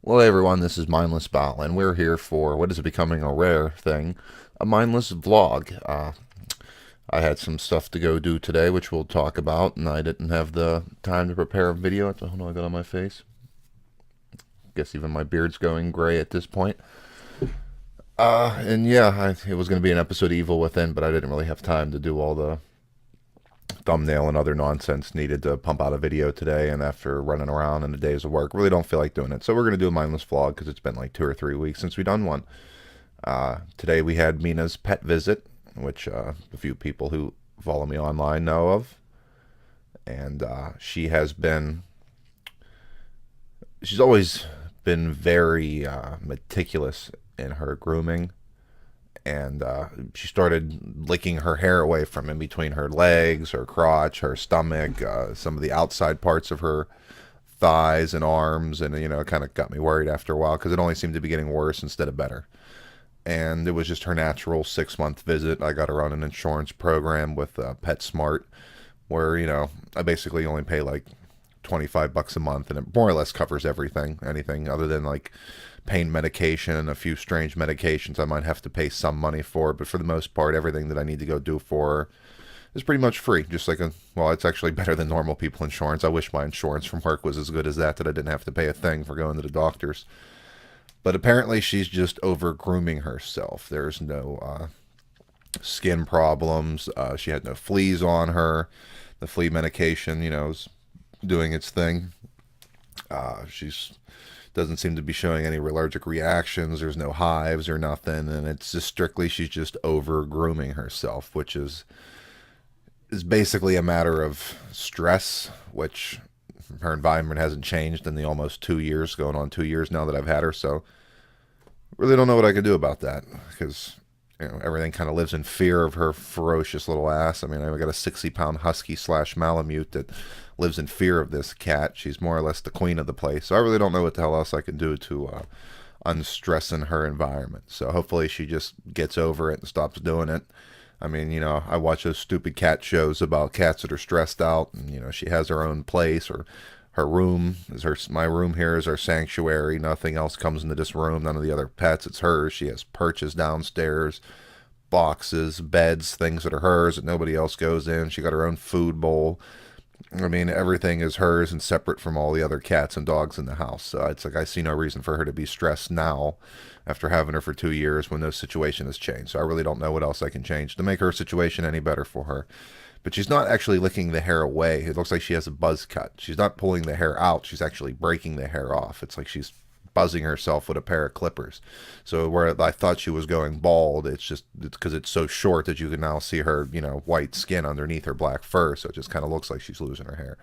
Well, hey everyone, this is mindlessbile, and we're here for what is becoming a rare thing, a mindless vlog. I had some stuff to go do today, which we'll talk about, and I didn't have the time to prepare a video. Hold on, I got on my face. Guess even my beard's going gray at this point. And yeah, it was going to be an episode of Evil Within, but I didn't really have time to do all the thumbnail and other nonsense needed to pump out a video today, and after running around and the days of work, really don't feel like doing it. So we're going to do a mindless vlog because it's been like 2 or 3 weeks since we've done one. Today we had Mina's pet visit, which a few people who follow me online know of. And she's always been very meticulous in her grooming. And she started licking her hair away from in between her legs, her crotch, her stomach, some of the outside parts of her thighs and arms. And, it kind of got me worried after a while because it only seemed to be getting worse instead of better. And it was just her natural 6-month visit. I got her on an insurance program with PetSmart where, I basically only pay like $25 a month, and it more or less covers anything other than like pain medication and a few strange medications I might have to pay some money for. But for the most part, everything that I need to go do for her is pretty much free. Just like it's actually better than normal people insurance. I wish my insurance from work was as good as that I didn't have to pay a thing for going to the doctors. But apparently she's just over grooming herself. There's no skin problems. She had no fleas on her. The flea medication, is doing its thing. She's doesn't seem to be showing any allergic reactions. There's no hives or nothing, and it's just strictly she's just over grooming herself, which is basically a matter of stress, which her environment hasn't changed in the almost 2 years, going on 2 years now that I've had her. So really don't know what I could do about that because everything kind of lives in fear of her ferocious little ass. I mean, I've got a 60-pound husky / Malamute that lives in fear of this cat. She's more or less the queen of the place. So I really don't know what the hell else I can do to unstress in her environment. So hopefully she just gets over it and stops doing it. I mean, I watch those stupid cat shows about cats that are stressed out, and she has her own place, or her room is my room here is her sanctuary. Nothing else comes into this room. None of the other pets. It's hers. She has perches downstairs, boxes, beds, things that are hers that nobody else goes in. She got her own food bowl. I mean, everything is hers and separate from all the other cats and dogs in the house. So it's like I see no reason for her to be stressed now after having her for 2 years when no situation has changed. So I really don't know what else I can change to make her situation any better for her. But she's not actually licking the hair away. It looks like she has a buzz cut. She's not pulling the hair out. She's actually breaking the hair off. It's like she's buzzing herself with a pair of clippers. So where I thought she was going bald, it's because it's so short that you can now see her, white skin underneath her black fur. So it just kind of looks like she's losing her hair.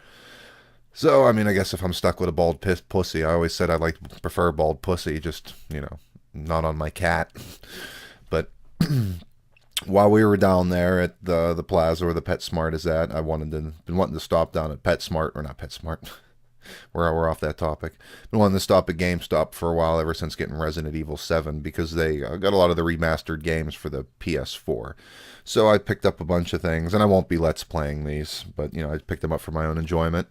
So, I mean, I guess if I'm stuck with a bald pussy, I always said I'd prefer bald pussy, just, not on my cat. But while we were down there at the plaza where the PetSmart is at, been wanting to stop down at PetSmart, or not PetSmart. We're off that topic. Been wanting to stop at GameStop for a while, ever since getting Resident Evil 7, because they got a lot of the remastered games for the PS4. So I picked up a bunch of things, and I won't be Let's Playing these, but I picked them up for my own enjoyment.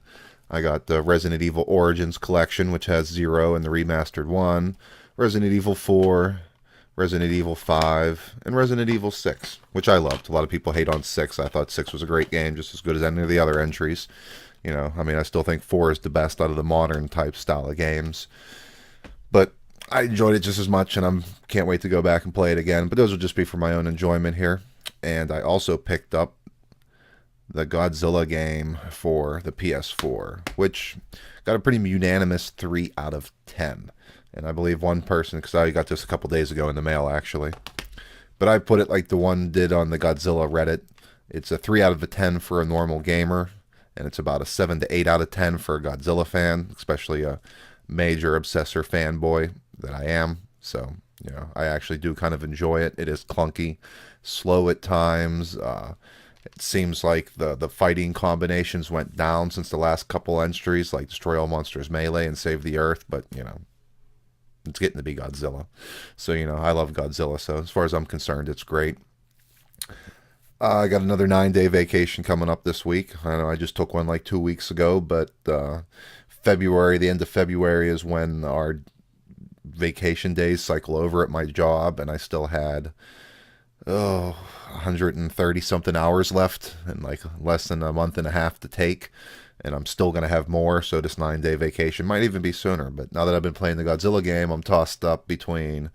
I got the Resident Evil Origins collection, which has 0 and the remastered 1, Resident Evil 4, Resident Evil 5, and Resident Evil 6, which I loved. A lot of people hate on 6. I thought 6 was a great game, just as good as any of the other entries. I mean, I still think 4 is the best out of the modern type style of games. But I enjoyed it just as much, and I can't wait to go back and play it again. But those will just be for my own enjoyment here. And I also picked up the Godzilla game for the PS4, which got a pretty unanimous 3 out of 10. And I believe one person, because I got this a couple days ago in the mail, actually. But I put it like the one did on the Godzilla Reddit. It's a 3 out of a 10 for a normal gamer. And it's about a 7 to 8 out of 10 for a Godzilla fan, especially a major obsessor fanboy that I am. So, I actually do kind of enjoy it. It is clunky, slow at times. It seems like the fighting combinations went down since the last couple entries, like Destroy All Monsters Melee and Save the Earth. But, it's getting to be Godzilla. So, I love Godzilla. So as far as I'm concerned, it's great. I got another 9-day vacation coming up this week. I know I just took one like 2 weeks ago, but the end of February is when our vacation days cycle over at my job, and I still had 130 something hours left and like less than a month and a half to take. And I'm still going to have more, so this 9 day vacation might even be sooner. But now that I've been playing the Godzilla game, I'm tossed up between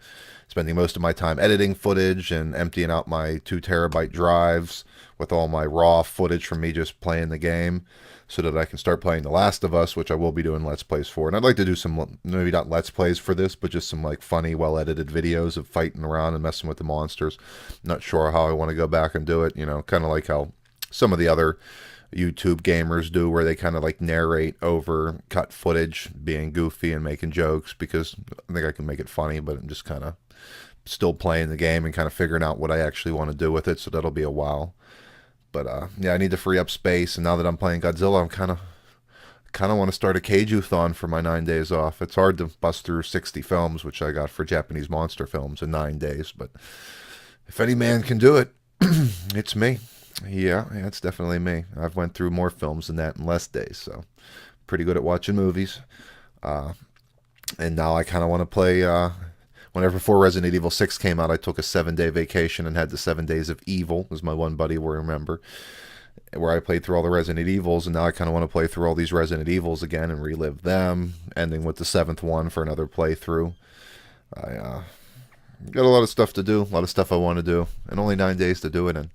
spending most of my time editing footage and emptying out my 2 terabyte drives with all my raw footage from me just playing the game so that I can start playing The Last of Us, which I will be doing Let's Plays for. And I'd like to do some, maybe not Let's Plays for this, but just some like funny, well-edited videos of fighting around and messing with the monsters. Not sure how I want to go back and do it, kind of like how some of the other YouTube gamers do, where they kind of like narrate over cut footage, being goofy and making jokes, because I think I can make it funny, but I'm just kind of still playing the game and kind of figuring out what I actually want to do with it, so that'll be a while. But yeah, I need to free up space, and now that I'm playing Godzilla, I'm kind of want to start a Kaiju-thon for my 9 days off. It's hard to bust through 60 films, which I got for Japanese monster films in 9 days, but if any man can do it, it's me. Yeah, it's definitely me. I've went through more films than that in less days, so pretty good at watching movies. And now I kind of want to play. Whenever before Resident Evil 6 came out, I took a 7 day vacation and had the 7 Days of Evil, as my one buddy will remember, where I played through all the Resident Evils, and now I kind of want to play through all these Resident Evils again and relive them, ending with the 7th one for another playthrough. I got a lot of stuff to do, a lot of stuff I want to do, and only 9 days to do it in.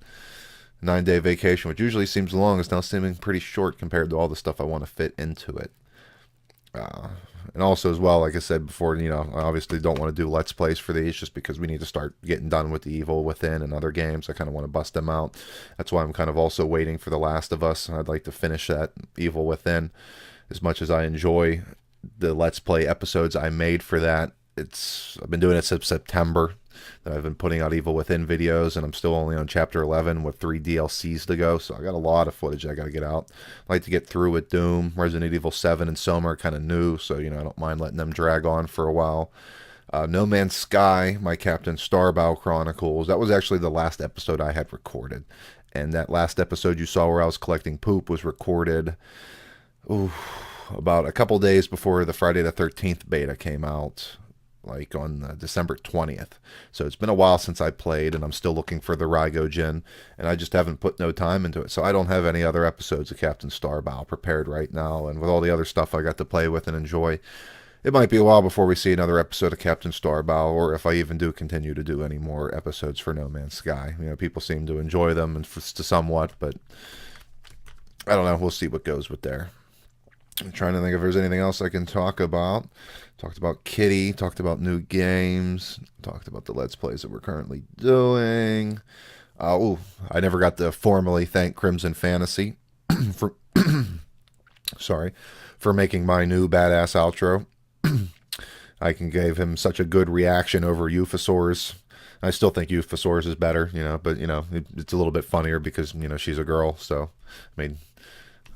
9 day vacation, which usually seems long, is now seeming pretty short compared to all the stuff I want to fit into it. And also as well, like I said before, I obviously don't want to do Let's Plays for these just because we need to start getting done with the Evil Within and other games. I kind of want to bust them out. That's why I'm kind of also waiting for The Last of Us. I'd like to finish that Evil Within. As much as I enjoy the Let's Play episodes I made for that, I've been doing it since September that I've been putting out Evil Within videos, and I'm still only on chapter 11 with 3 DLCs to go, so I got a lot of footage I got to get out. I like to get through with Doom. Resident Evil 7 and Soma are kind of new, so I don't mind letting them drag on for a while. No Man's Sky, my Captain Starbile Chronicles, that was actually the last episode I had recorded, and that last episode you saw where I was collecting poop was recorded about a couple days before the Friday the 13th beta came out, like on December 20th. So it's been a while since I played, and I'm still looking for the Rygojin, and I just haven't put no time into it. So I don't have any other episodes of Captain Starbile prepared right now, and with all the other stuff I got to play with and enjoy, it might be a while before we see another episode of Captain Starbile, or if I even do continue to do any more episodes for No Man's Sky. People seem to enjoy them and to somewhat, but I don't know. We'll see what goes with there. I'm trying to think if there's anything else I can talk about. Talked about Kitty, talked about new games, talked about the Let's Plays that we're currently doing. I never got to formally thank Crimson Fantasy for for making my new badass outro. I gave him such a good reaction over Euphosaurus. I still think Euphosaurus is better, but it's a little bit funnier because she's a girl. So I mean,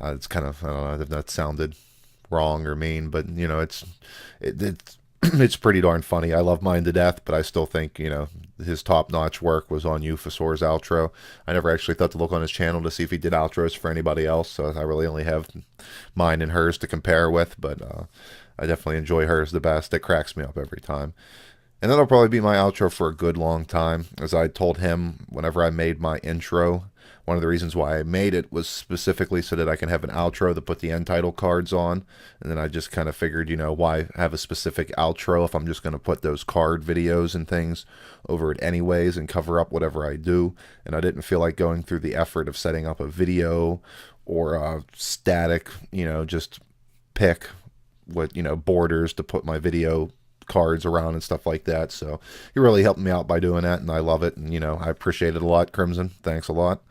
it's kind of, I don't know if that sounded wrong or mean, but it's pretty darn funny. I love mine to death, but I still think his top-notch work was on Euphosaur's outro. I never actually thought to look on his channel to see if he did outros for anybody else, so I really only have mine and hers to compare with, but I definitely enjoy hers the best. It cracks me up every time. And that'll probably be my outro for a good long time. As I told him whenever I made my intro, one of the reasons why I made it was specifically so that I can have an outro to put the end title cards on. And then I just kind of figured, why have a specific outro if I'm just going to put those card videos and things over it anyways and cover up whatever I do. And I didn't feel like going through the effort of setting up a video or a static, just pick what, borders to put my video cards around and stuff like that. So he really helped me out by doing that, and I love it, and I appreciate it a lot. Crimson, thanks a lot.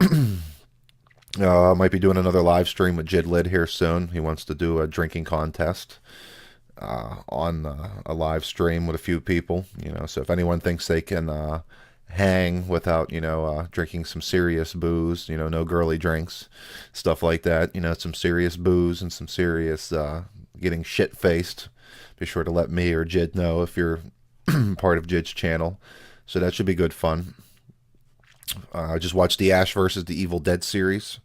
I might be doing another live stream with Jidlid here soon. He wants to do a drinking contest on a live stream with a few people, so if anyone thinks they can hang without drinking some serious booze, no girly drinks, stuff like that, some serious booze and some serious getting shit faced, be sure to let me or Jid know if you're part of Jid's channel. So that should be good fun. I just watched the Ash versus the Evil Dead series.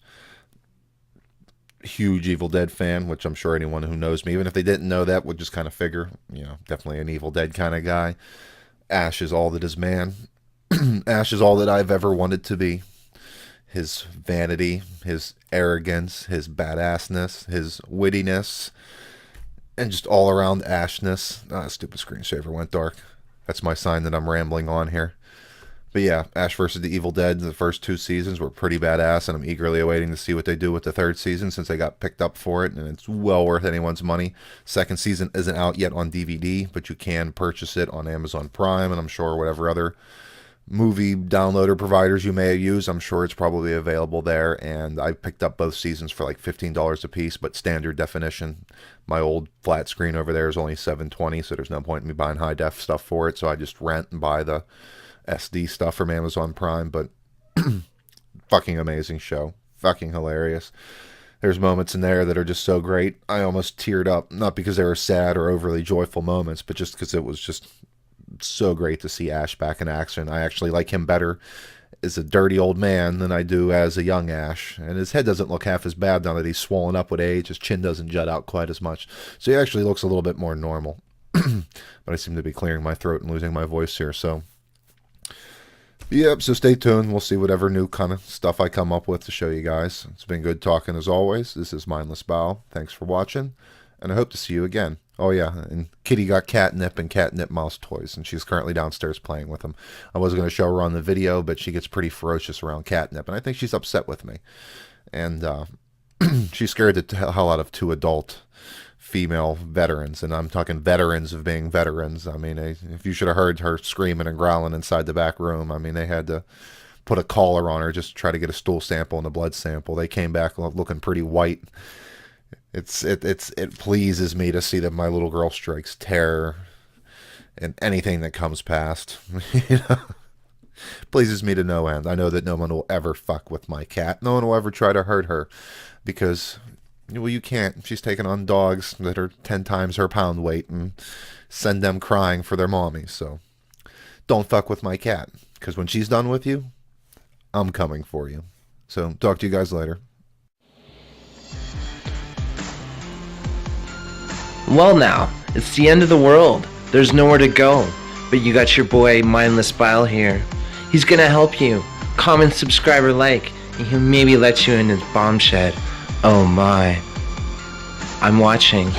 huge Evil Dead fan, which I'm sure anyone who knows me, even if they didn't know that, would just kind of figure, definitely an Evil Dead kind of guy. Ash is all that is man. Ash is all that I've ever wanted to be. His vanity, his arrogance, his badassness, his wittiness, and just all around Ashness. Ah, stupid screensaver went dark. That's my sign that I'm rambling on here. But yeah, Ash versus the Evil Dead, the first 2 seasons were pretty badass, and I'm eagerly awaiting to see what they do with the third season since they got picked up for it, and it's well worth anyone's money. Second season isn't out yet on DVD, but you can purchase it on Amazon Prime, and I'm sure whatever other movie downloader providers you may use, I'm sure it's probably available there. And I picked up both seasons for like $15 a piece, but standard definition. My old flat screen over there is only 720, so there's no point in me buying high def stuff for it, so I just rent and buy the SD stuff from Amazon Prime. But fucking amazing show, fucking hilarious. There's moments in there that are just so great. I almost teared up, not because they were sad or overly joyful moments, but just because it was just so great to see Ash back in action. I actually like him better as a dirty old man than I do as a young Ash. And his head doesn't look half as bad now that he's swollen up with age. His chin doesn't jut out quite as much. So he actually looks a little bit more normal. But I seem to be clearing my throat and losing my voice here. So, yep, so stay tuned. We'll see whatever new kind of stuff I come up with to show you guys. It's been good talking as always. This is mindlessbile. Thanks for watching, and I hope to see you again. Oh yeah, and Kitty got catnip and catnip mouse toys, and she's currently downstairs playing with them. I was going to show her on the video, but she gets pretty ferocious around catnip, and I think she's upset with me. And she's scared the hell out of 2 adult female veterans, and I'm talking veterans of being veterans. I mean, if you should have heard her screaming and growling inside the back room, I mean, they had to put a collar on her just to try to get a stool sample and a blood sample. They came back looking pretty white. It pleases me to see that my little girl strikes terror in anything that comes past. Pleases me to no end. I know that no one will ever fuck with my cat. No one will ever try to hurt her because, well, you can't. She's taking on dogs that are 10 times her pound weight and send them crying for their mommy. So don't fuck with my cat, because when she's done with you, I'm coming for you. So talk to you guys later. Well now, it's the end of the world. There's nowhere to go. But you got your boy mindlessbile here. He's gonna help you. Comment, subscribe, or like, and he'll maybe let you in his bomb shed. Oh my. I'm watching.